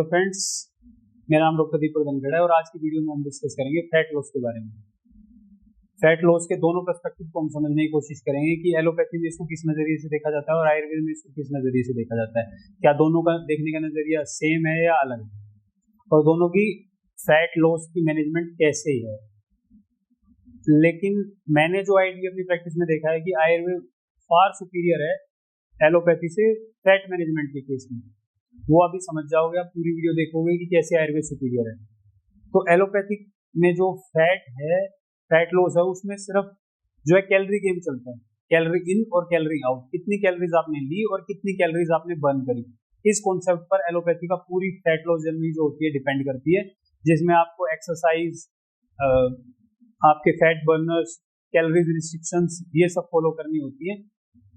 Friends, मेरा नाम doctor दीपक धनखड़ है और आज की वीडियो में हम डिस्कस करेंगे फैट लॉस के बारे में। फैट लॉस के दोनों पर्सपेक्टिव को हम समझने की कोशिश करेंगे कि एलोपैथी में इसको किस नजरिए से देखा जाता है और आयुर्वेद में इसको किस नजरिए से देखा जाता है। क्या दोनों का देखने का नजरिया सेम है या अलग है, और दोनों की फैट लॉस की मैनेजमेंट कैसे है। लेकिन मैंने जो आइडिया अपनी प्रैक्टिस में देखा है कि आयुर्वेद फार सुपीरियर है एलोपैथी से फैट मैनेजमेंट के केस में। वो अभी समझ जाओगे, आप पूरी वीडियो देखोगे कि कैसे आयुर्वेद सुपीरियर है। तो एलोपैथिक में जो फैट है, फैट लॉस है, उसमें सिर्फ जो है कैलोरी गेम चलता है, कैलोरी इन और कैलोरी आउट, कितनी कैलोरीज आपने ली और कितनी कैलोरीज आपने बर्न करी। इस कॉन्सेप्ट पर एलोपैथी का पूरी फैट लॉस जर्नी जो होती है डिपेंड करती है, जिसमें आपको एक्सरसाइज, आपके फैट बर्नर्स, कैलोरीज रिस्ट्रिक्शंस, ये सब फॉलो करनी होती है।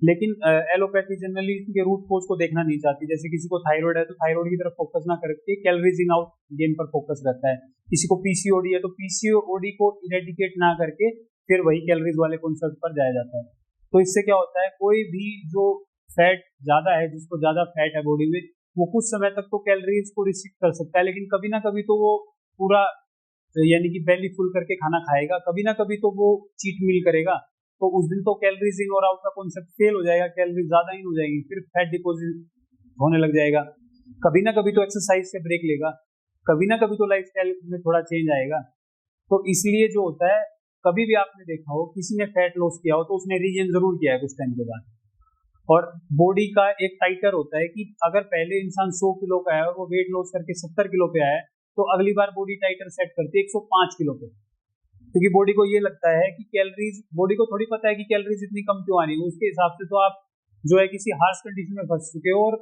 लेकिन एलोपैथी जनरली इसके रूट कोज को देखना नहीं चाहती। जैसे किसी को थायराइड है तो थायराइड की तरफ फोकस ना करके कैलोरीज इन आउट गेम पर फोकस रहता है। किसी को पीसीओडी है तो पीसीओडी को इरेडिकेट ना करके फिर वही कैलोरीज वाले कॉन्सेप्ट पर जाया जाता है। तो इससे क्या होता है, कोई भी जो फैट ज्यादा है, जिसको ज्यादा फैट है बॉडी में, वो कुछ समय तक तो कैलोरीज को रिस्ट्रिक्ट कर सकता है, लेकिन कभी ना कभी तो वो पूरा यानी कि बेली फुल करके खाना खाएगा, कभी ना कभी तो वो चीट मील करेगा। तो उस दिन तो कैलोरीज इन और आउट का कॉन्सेप्ट फेल हो जाएगा, कैलोरीज ज्यादा इन हो जाएगी, फिर फैट डिपॉजिट होने लग जाएगा। कभी ना कभी तो एक्सरसाइज से ब्रेक लेगा, कभी ना कभी तो लाइफस्टाइल में थोड़ा चेंज आएगा। तो इसलिए जो होता है, कभी भी आपने देखा हो किसी ने फैट लॉस किया हो तो उसने रीगेन जरूर किया है कुछ टाइम के बाद। और बॉडी का एक टाइटर होता है कि अगर पहले इंसान 100 किलो का है और वो वेट लॉस करके 70 किलो पे आया है, तो अगली बार बॉडी टाइटर सेट करती है 105 किलो पे, क्योंकि बॉडी को ये लगता है कि कैलोरीज, बॉडी को थोड़ी पता है कि कैलोरीज इतनी कम क्यों आ रही है। उसके हिसाब से तो आप जो है किसी हार्श कंडीशन में फंस चुके हो और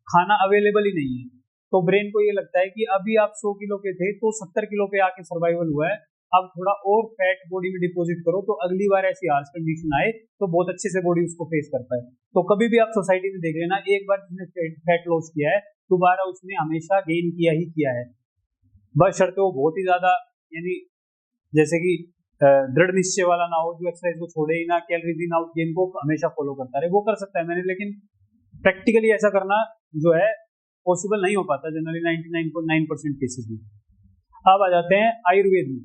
खाना अवेलेबल ही नहीं है। तो ब्रेन को ये लगता है कि अभी आप 100 किलो के थे तो 70 किलो पे आके सर्वाइवल हुआ है, अब थोड़ा और फैट बॉडी में डिपॉजिट करो तो अगली बार ऐसी हार्श कंडीशन आए तो बहुत अच्छे से बॉडी उसको फेस कर पाए। तो कभी भी आप सोसाइटी में देख लेना, एक बार जिसने फैट लॉस किया है दोबारा उसने हमेशा गेन किया ही किया है, बशर्ते वो बहुत ही ज्यादा यानी जैसे कि दृढ़ निश्चय वाला ना हो, जो एक्सरसाइज को छोड़े ही ना, कैलोरीज इन आउट गेम को हमेशा फॉलो करता रहे। वो कर सकता है मैंने, लेकिन प्रैक्टिकली ऐसा करना जो है पॉसिबल नहीं हो पाता जनरली 99.9% केसेस में। अब आ जाते हैं आयुर्वेद में।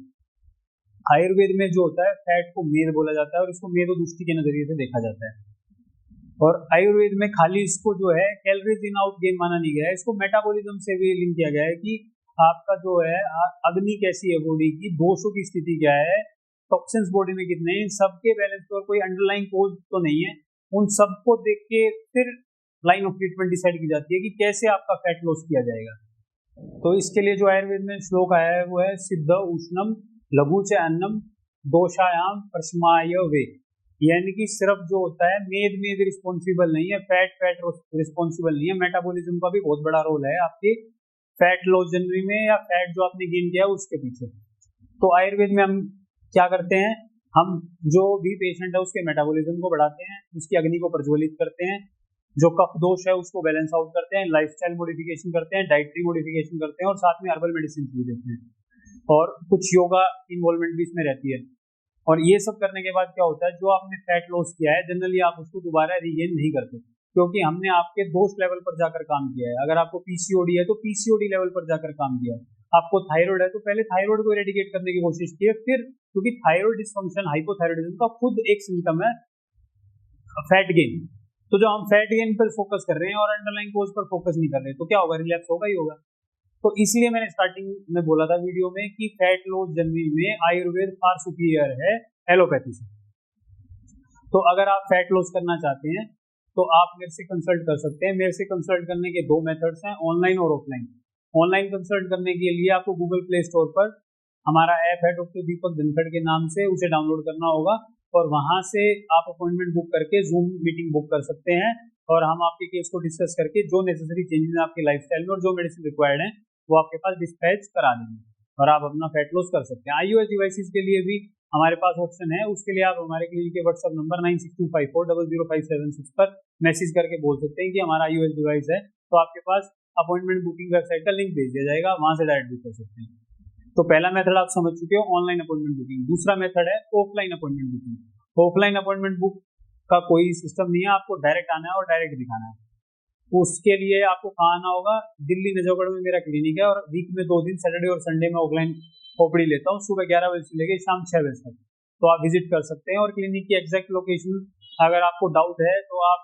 आयुर्वेद में जो होता है, फैट को मेद बोला जाता है और इसको मेदो दुष्टि के नजरिए से देखा जाता है। और आयुर्वेद में खाली इसको जो है कैलोरीज इन आउट गेम माना नहीं गया है, इसको मेटाबॉलिज्म से भी लिंक किया गया है कि आपका जो है अग्नि कैसी है बॉडी की, दोषों की स्थिति क्या है, टॉक्सिन्स बॉडी में कितने हैं, सबके बैलेंस पर कोई अंडरलाइंग कोज तो नहीं है। उन सबको देख के फिर लाइन ऑफ ट्रीटमेंट डिसाइड की जाती है कि कैसे आपका फैट लॉस किया जाएगा। तो इसके लिए जो आयुर्वेद में श्लोक आया है वो है सिद्ध उष्णम लघु च अन्नम दोषायाम प्रशमाय वे, यानी कि सिर्फ जो होता है मेद रिस्पॉन्सिबल नहीं है, फैट रिस्पॉन्सिबल नहीं है, मेटाबॉलिज्म का भी बहुत बड़ा रोल है आपके फैट लॉस जर्नी में या फैट जो आपने गेन किया उसके पीछे। तो आयुर्वेद में हम क्या करते हैं, हम जो भी पेशेंट है उसके मेटाबॉलिज्म को बढ़ाते हैं, उसकी अग्नि को प्रज्वलित करते हैं, जो कफ दोष है उसको बैलेंस आउट करते हैं, लाइफस्टाइल मॉडिफिकेशन करते हैं, डाइटरी मॉडिफिकेशन करते हैं और साथ में हर्बल मेडिसिन भी देते हैं, और कुछ योगा इन्वॉल्वमेंट भी इसमें रहती है। और ये सब करने के बाद क्या होता है, जो आपने फैट लॉस किया है जनरली आप उसको दोबारा रीगेन नहीं करते, क्योंकि हमने आपके दोष लेवल पर जाकर काम किया है। अगर आपको पीसीओडी है तो पीसीओडी लेवल पर जाकर काम किया है, आपको थायराइड है तो पहले थायराइड को इरेडिकेट करने की कोशिश की है, फिर क्योंकि थायराइड डिसफंक्शन, हाइपोथायराइडिज्म का खुद एक सिम्टम है फैट गेन। तो जो हम फैट गेन पर फोकस कर रहे हैं और अंडरलाइंग कोज पर फोकस नहीं कर रहे, तो क्या होगा, रिलैप्स होगा ही होगा। तो इसलिए मैंने स्टार्टिंग में बोला था वीडियो में कि फैट लॉस जर्नी में आयुर्वेद फार सुपीरियर है एलोपैथी से। तो अगर आप फैट लॉस करना चाहते हैं तो आप मेरे से कंसल्ट कर सकते हैं। मेरे से कंसल्ट करने के दो मेथड्स हैं, ऑनलाइन और ऑफलाइन। ऑनलाइन कंसल्ट करने के लिए आपको गूगल प्ले स्टोर पर हमारा ऐप है डॉक्टर दीपक धनखड़ के नाम से, उसे डाउनलोड करना होगा और वहां से आप अपॉइंटमेंट बुक करके जूम मीटिंग बुक कर सकते हैं और हम आपके केस को डिस्कस करके जो नेसेसरी चेंजेस हैं आपके लाइफस्टाइल में और जो मेडिसिन रिक्वायर्ड है वो आपके पास डिस्पैच करा देंगे और आप अपना फैट लॉस कर सकते हैं। iOS डिवाइसेस के लिए भी हमारे पास ऑप्शन है, उसके लिए आप हमारे क्लिनिक के व्हाट्सएप नंबर 9625400576 पर मैसेज करके बोल सकते हैं कि हमारा iOS डिवाइस है, तो आपके पास अपॉइंटमेंट बुकिंग वेबसाइट का लिंक भेज दिया जाएगा, वहां से डायरेक्ट बुक कर सकते हैं। तो पहला मेथड आप समझ चुके हो, ऑनलाइन अपॉइंटमेंट बुकिंग। दूसरा मेथड है offline appointment booking. Offline appointment book का कोई सिस्टम नहीं है, आपको डायरेक्ट आना है और डायरेक्ट दिखाना है। उसके लिए आपको कहाँ आना होगा, दिल्ली नजफगढ़ में मेरा क्लिनिक है और वीक में 2 दिन सैटरडे और संडे में ऑफलाइन ओपीडी लेता हूँ, सुबह 11 बजे से लेकर शाम 6 बजे तक। तो आप विजिट कर सकते हैं। और क्लिनिक की एग्जैक्ट लोकेशन अगर आपको डाउट है तो आप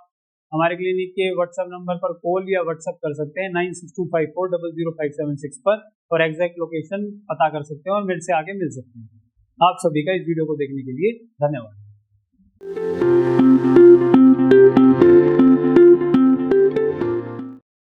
हमारे क्लिनिक के व्हाट्सएप नंबर पर कॉल या व्हाट्सएप कर सकते हैं 9625400576 पर, और एग्जैक्ट लोकेशन पता कर सकते हैं और मेरे से आगे मिल सकते हैं। आप सभी का इस वीडियो को देखने के लिए धन्यवाद।